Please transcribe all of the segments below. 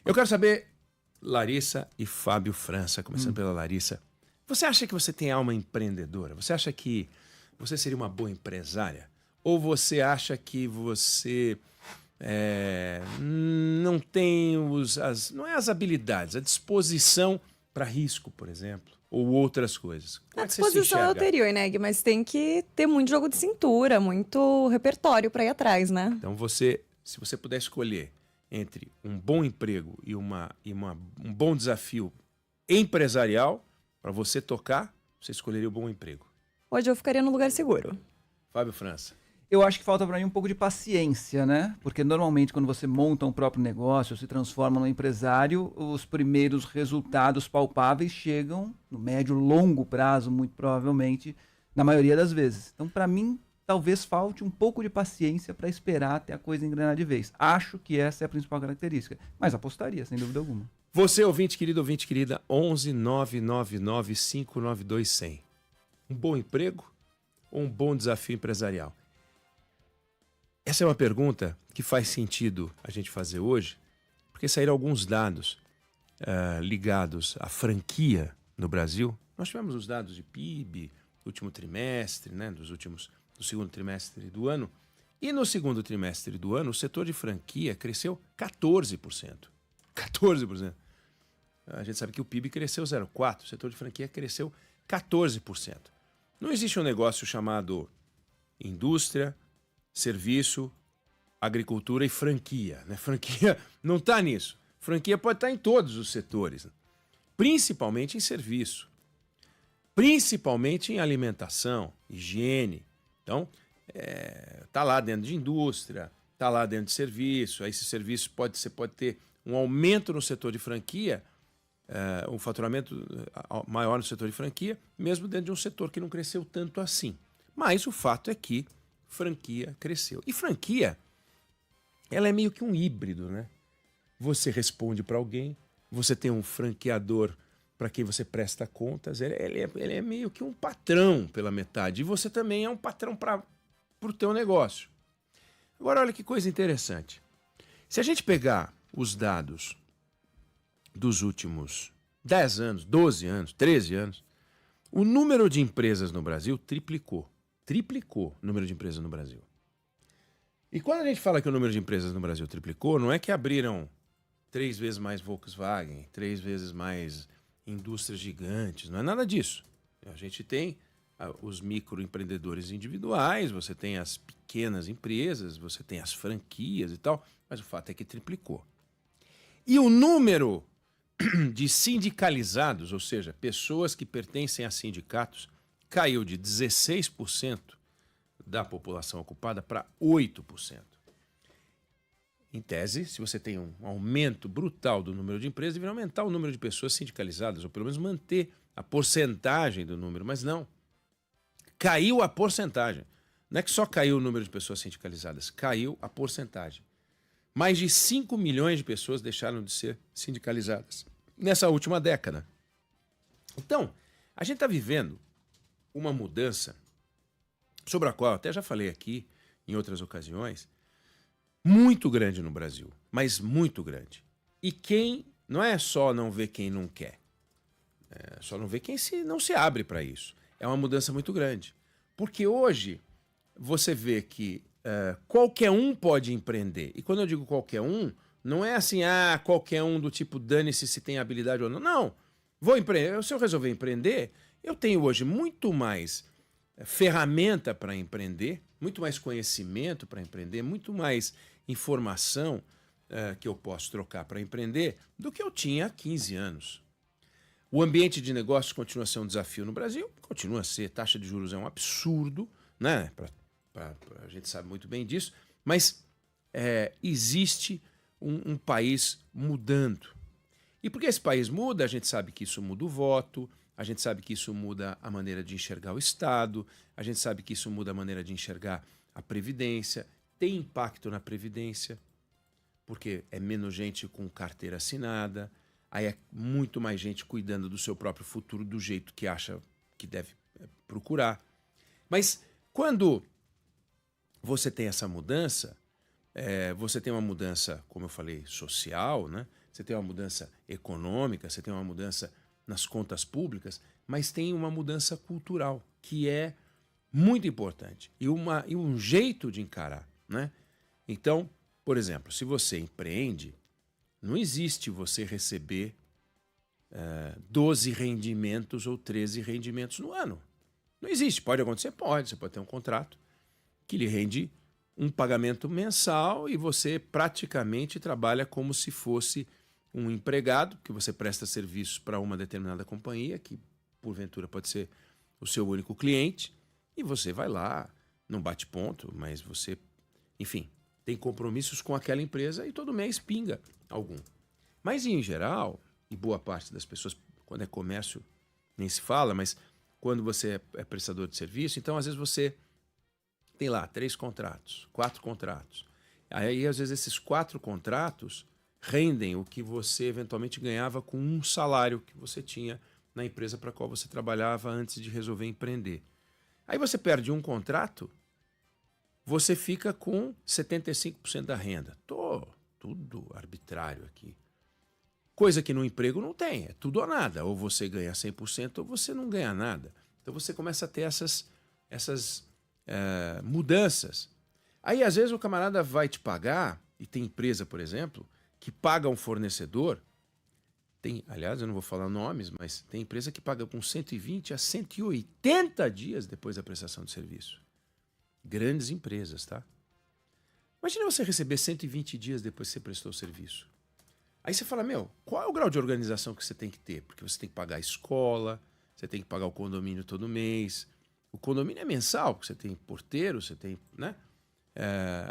Eu quero saber, Larissa e Fábio França, começando pela Larissa. Você acha que você tem alma empreendedora? Você acha que você seria uma boa empresária? Ou você acha que você não tem não é as habilidades, a disposição para risco, por exemplo, ou outras coisas? Como A é que você se disposição eu enxerga? teria, Ineg, mas tem que ter muito jogo de cintura, muito repertório para ir atrás, né? Então se você puder escolher entre um bom emprego e um bom desafio empresarial para você tocar, você escolheria o bom emprego. Hoje eu ficaria no lugar seguro. Fábio França. Eu acho que falta para mim um pouco de paciência, né? Porque normalmente quando você monta um próprio negócio, se transforma num empresário, os primeiros resultados palpáveis chegam no médio, longo prazo, muito provavelmente, na maioria das vezes. Então, para mim, talvez falte um pouco de paciência para esperar até a coisa engrenar de vez. Acho que essa é a principal característica, mas apostaria, sem dúvida alguma. Você, ouvinte querida, 11 999 592 100. Um bom emprego ou um bom desafio empresarial? Essa é uma pergunta que faz sentido a gente fazer hoje, porque saíram alguns dados ligados à franquia no Brasil. Nós tivemos os dados de PIB, último trimestre, né, do segundo trimestre do ano. E no segundo trimestre do ano, o setor de franquia cresceu 14%. 14%. A gente sabe que o PIB cresceu 0,4%, o setor de franquia cresceu 14%. Não existe um negócio chamado indústria, serviço, agricultura e franquia, né? Franquia não está nisso. Franquia pode estar em todos os setores, né? Principalmente em serviço, principalmente em alimentação, higiene. Então, está lá dentro de indústria, está lá dentro de serviço. Aí esse serviço você pode ter um aumento no setor de franquia, um faturamento maior no setor de franquia, mesmo dentro de um setor que não cresceu tanto assim. Mas o fato é que franquia cresceu. E franquia, ela é meio que um híbrido, né? Você responde para alguém, você tem um franqueador para quem você presta contas, ele é meio que um patrão pela metade. E você também é um patrão para o teu negócio. Agora, olha que coisa interessante. Se a gente pegar os dados dos últimos 10 anos, 12 anos, 13 anos, o número de empresas no Brasil triplicou. Triplicou o número de empresas no Brasil. E quando a gente fala que o número de empresas no Brasil triplicou, não é que abriram 3 vezes mais Volkswagen, 3 vezes mais indústrias gigantes, não é nada disso. A gente tem os microempreendedores individuais, você tem as pequenas empresas, você tem as franquias e tal, mas o fato é que triplicou. E o número de sindicalizados, ou seja, pessoas que pertencem a sindicatos, caiu de 16% da população ocupada para 8%. Em tese, se você tem um aumento brutal do número de empresas, deveria aumentar o número de pessoas sindicalizadas, ou pelo menos manter a porcentagem do número, mas não. Caiu a porcentagem. Não é que só caiu o número de pessoas sindicalizadas, caiu a porcentagem. Mais de 5 milhões de pessoas deixaram de ser sindicalizadas nessa última década. Então, a gente está vivendo uma mudança sobre a qual eu até já falei aqui em outras ocasiões, muito grande no Brasil, mas muito grande. E quem não é só não ver quem não quer, só não vê quem não se abre para isso. É uma mudança muito grande. Porque hoje você vê que qualquer um pode empreender. E quando eu digo qualquer um, não é assim, qualquer um do tipo dane-se se tem habilidade ou não. Não, vou empreender. Se eu resolver empreender, eu tenho hoje muito mais ferramenta para empreender, muito mais conhecimento para empreender, muito mais informação que eu posso trocar para empreender do que eu tinha há 15 anos. O ambiente de negócios continua a ser um desafio no Brasil, continua a ser, taxa de juros é um absurdo, né? A gente sabe muito bem disso, mas existe um país mudando. E porque esse país muda, a gente sabe que isso muda o voto, a gente sabe que isso muda a maneira de enxergar o Estado, a gente sabe que isso muda a maneira de enxergar a Previdência, tem impacto na Previdência, porque é menos gente com carteira assinada, aí é muito mais gente cuidando do seu próprio futuro do jeito que acha que deve procurar. Mas quando você tem essa mudança, você tem uma mudança, como eu falei, social, né? você tem uma mudança econômica, você tem uma mudança nas contas públicas, mas tem uma mudança cultural, que é muito importante. E um jeito de encarar, né? Então, por exemplo, se você empreende, não existe você receber 12 rendimentos ou 13 rendimentos no ano. Não existe. Pode acontecer? Pode. Você pode ter um contrato que lhe rende um pagamento mensal e você praticamente trabalha como se fosse um empregado, que você presta serviços para uma determinada companhia, que porventura pode ser o seu único cliente, e você vai lá, não bate ponto, mas você, enfim, tem compromissos com aquela empresa e todo mês pinga algum. Mas em geral, e boa parte das pessoas, quando é comércio, nem se fala, mas quando você é prestador de serviço, então às vezes você tem lá 3 contratos, 4 contratos. Aí às vezes esses 4 contratos rendem o que você eventualmente ganhava com um salário que você tinha na empresa para a qual você trabalhava antes de resolver empreender. Aí você perde um contrato, você fica com 75% da renda. Tudo arbitrário aqui. Coisa que no emprego não tem, é tudo ou nada. Ou você ganha 100% ou você não ganha nada. Então você começa a ter essas mudanças. Aí às vezes o camarada vai te pagar, e tem empresa, por exemplo, que paga um fornecedor, aliás, eu não vou falar nomes, mas tem empresa que paga com 120 a 180 dias depois da prestação de serviço. Grandes empresas, tá? Imagina você receber 120 dias depois que você prestou o serviço. Aí você fala, qual é o grau de organização que você tem que ter? Porque você tem que pagar a escola, você tem que pagar o condomínio todo mês. O condomínio é mensal, porque você tem porteiro, você tem, né?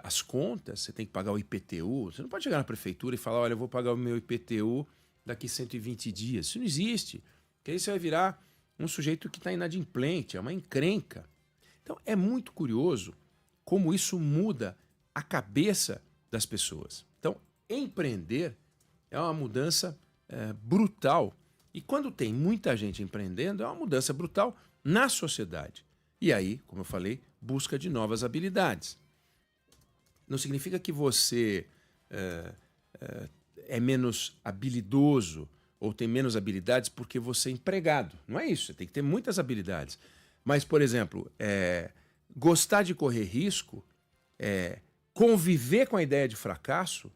As contas, você tem que pagar o IPTU. Você não pode chegar na prefeitura e falar, olha, eu vou pagar o meu IPTU daqui 120 dias. Isso não existe. Porque aí você vai virar um sujeito que está inadimplente, é uma encrenca. Então é muito curioso como isso muda a cabeça das pessoas. Então, empreender é uma mudança brutal. E quando tem muita gente empreendendo, é uma mudança brutal na sociedade. E aí, como eu falei, busca de novas habilidades. Não significa que você é menos habilidoso ou tem menos habilidades porque você é empregado. Não é isso, você tem que ter muitas habilidades. Mas, por exemplo, gostar de correr risco, conviver com a ideia de fracasso,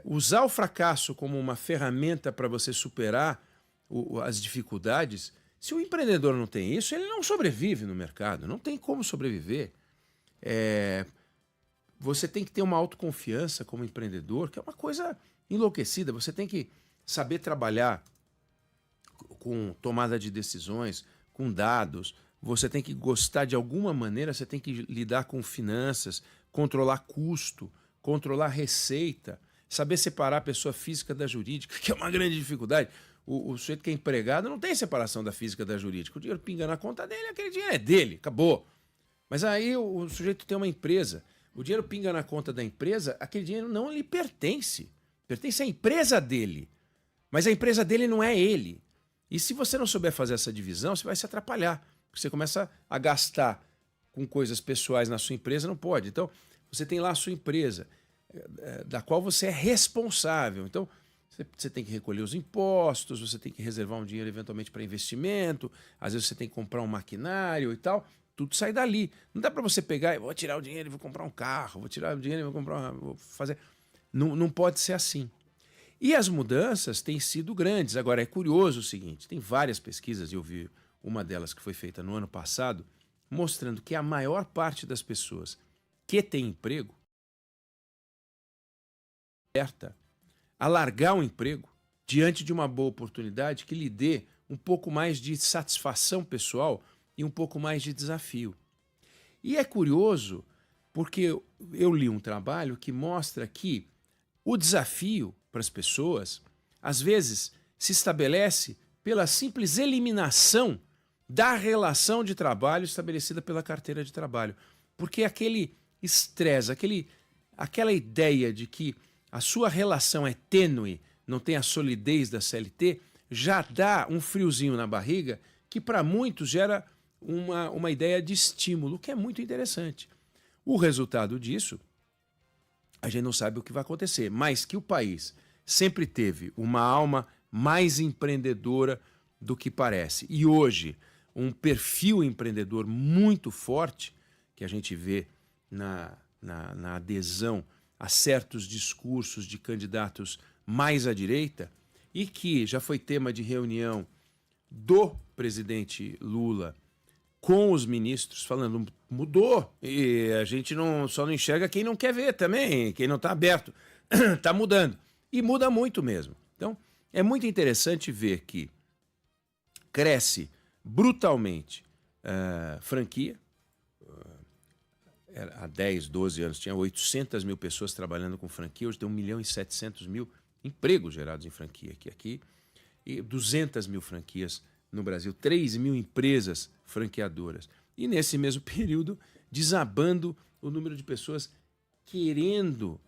usar o fracasso como uma ferramenta para você superar as dificuldades. Se o empreendedor não tem isso, ele não sobrevive no mercado, não tem como sobreviver. Você tem que ter uma autoconfiança como empreendedor, que é uma coisa enlouquecida. Você tem que saber trabalhar com tomada de decisões, com dados. Você tem que gostar de alguma maneira, você tem que lidar com finanças, controlar custo, controlar receita, saber separar a pessoa física da jurídica, que é uma grande dificuldade. O sujeito que é empregado não tem separação da física da jurídica. O dinheiro pinga na conta dele, aquele dinheiro é dele, acabou. Mas aí o sujeito tem uma empresa, o dinheiro pinga na conta da empresa, aquele dinheiro não lhe pertence. Pertence à empresa dele. Mas a empresa dele não é ele. E se você não souber fazer essa divisão, você vai se atrapalhar. Porque você começa a gastar com coisas pessoais na sua empresa, não pode. Então, você tem lá a sua empresa, da qual você é responsável. Então, você tem que recolher os impostos, você tem que reservar um dinheiro eventualmente para investimento, às vezes você tem que comprar um maquinário e tal. Tudo sai dali. Não dá para você pegar e vou tirar o dinheiro e vou comprar um carro, vou tirar o dinheiro e vou fazer... Não pode ser assim. E as mudanças têm sido grandes. Agora, é curioso o seguinte, tem várias pesquisas, eu vi uma delas que foi feita no ano passado, mostrando que a maior parte das pessoas que tem emprego aberta a largar o emprego diante de uma boa oportunidade que lhe dê um pouco mais de satisfação pessoal e um pouco mais de desafio. E é curioso porque eu li um trabalho que mostra que o desafio para as pessoas, às vezes, se estabelece pela simples eliminação da relação de trabalho estabelecida pela carteira de trabalho. Porque aquele estresse, aquela ideia de que a sua relação é tênue, não tem a solidez da CLT, já dá um friozinho na barriga que para muitos gera uma ideia de estímulo, que é muito interessante. O resultado disso, a gente não sabe o que vai acontecer, mas que o país sempre teve uma alma mais empreendedora do que parece. E hoje, um perfil empreendedor muito forte, que a gente vê na adesão a certos discursos de candidatos mais à direita, e que já foi tema de reunião do presidente Lula com os ministros, falando, mudou, e a gente só não enxerga quem não quer ver também, quem não está aberto, está mudando. E muda muito mesmo. Então, é muito interessante ver que cresce brutalmente franquia. Há 10, 12 anos tinha 800 mil pessoas trabalhando com franquia, hoje tem 1.700.000 empregos gerados em franquia aqui, e 200 mil franquias no Brasil, 3 mil empresas franqueadoras. E nesse mesmo período, desabando o número de pessoas querendo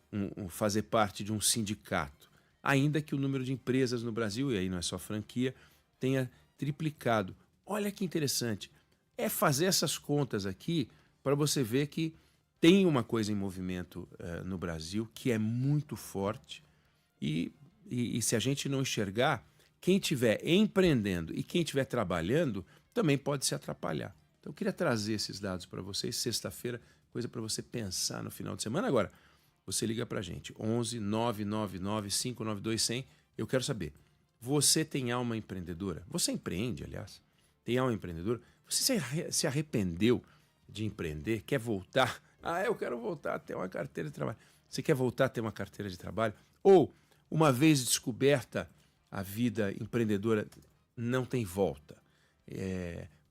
fazer parte de um sindicato, ainda que o número de empresas no Brasil, e aí não é só franquia, tenha triplicado. Olha que interessante. É fazer essas contas aqui para você ver que tem uma coisa em movimento no Brasil que é muito forte e se a gente não enxergar, quem estiver empreendendo e quem estiver trabalhando também pode se atrapalhar. Então eu queria trazer esses dados para vocês, sexta-feira, coisa para você pensar no final de semana. Agora, você liga para a gente, 11 999 592 100. Eu quero saber, você tem alma empreendedora? Você empreende, aliás? Tem alma empreendedora? Você se arrependeu de empreender? Quer voltar? Eu quero voltar a ter uma carteira de trabalho. Você quer voltar a ter uma carteira de trabalho? Ou, uma vez descoberta a vida empreendedora, não tem volta?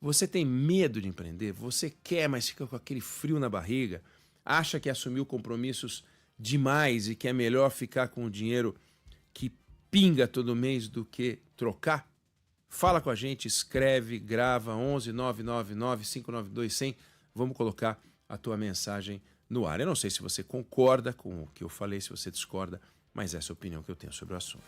Você tem medo de empreender? Você quer, mas fica com aquele frio na barriga? Acha que assumiu compromissos demais e que é melhor ficar com o dinheiro que pinga todo mês do que trocar? Fala com a gente, escreve, grava, 11 999 592 100. Vamos colocar a tua mensagem no ar. Eu não sei se você concorda com o que eu falei, se você discorda, mas essa é a opinião que eu tenho sobre o assunto.